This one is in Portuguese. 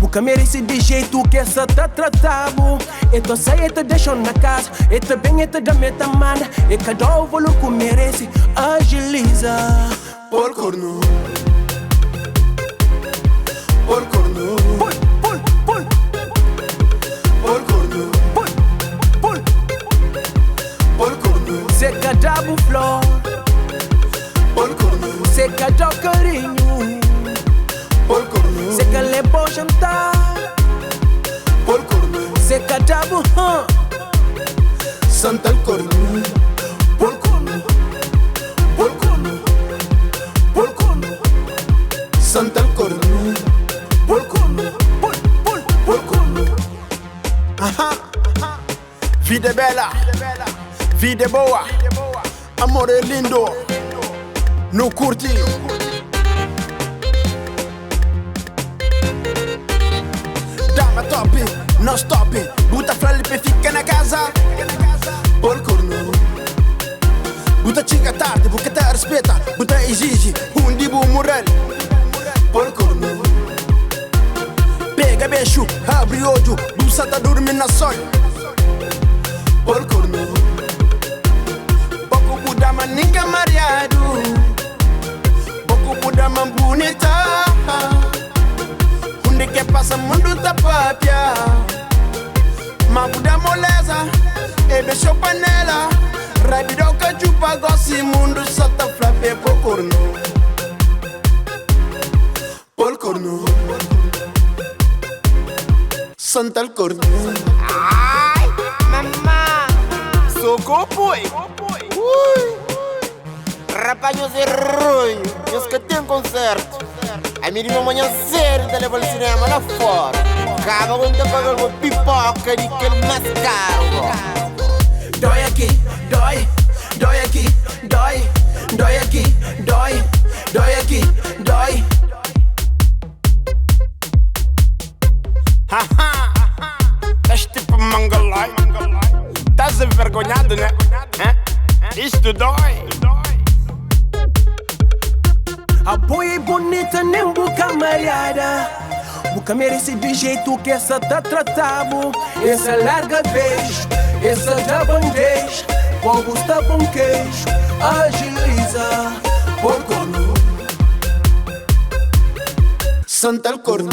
Nunca merece de jeito que essa tá tratado. E tu sai e te deixa na casa, e te bem e te dá meta manda. E cada ovo que merece, agiliza. Poicorno. Poicorno. Poicorno. Poicorno. Se cada flor. Poicorno. Se cada carinho. Poicorno. Se que le bom jantar. Poicorno. Se cada Santa el corno. Poicorno. Poicorno. Poicorno. Santa el corno. Poicorno. Poicorno. Aha. Vida bella. Vida boa. Amore lindo. No curti. Dama top, non stop. Butta fra le e fica na casa. Poicorno. Butta cinga tarde, porque te respeita. Butta exige, dibu moral. Poicorno. Pega beijo, abre olho. Bussa tá dormindo na sonho. Poicorno. Pouco Buda mas ninguém mariado. Pouco Buda mas bonita. Onde que passa mundo tá papia. Mas Buda moleza. E deixou panela. Rabidoka chupa gossi mundo só tá frappe. Poicorno. Poicorno. Santa el corno. Ai, mamá. Socorro, Poi. Rapazos e ruim. Eu que tem concerto. A minha irmã amanhã cedo tá levando o cinema lá fora. Acaba quando tá pagando uma pipoca de aquele mais caro. Dói aqui, dói. Dói aqui, dói. Dói aqui, dói. Dói aqui, dói. Haha. Estás tipo mangalai. Estás envergonhado, né? Isto dói. A boia é bonita, nem boca malhada. Boca merece de jeito que essa tá tratado. Essa larga beijo, essa dá bandeja. Povo está bom queijo, agiliza. Poicorno. Santa el corno.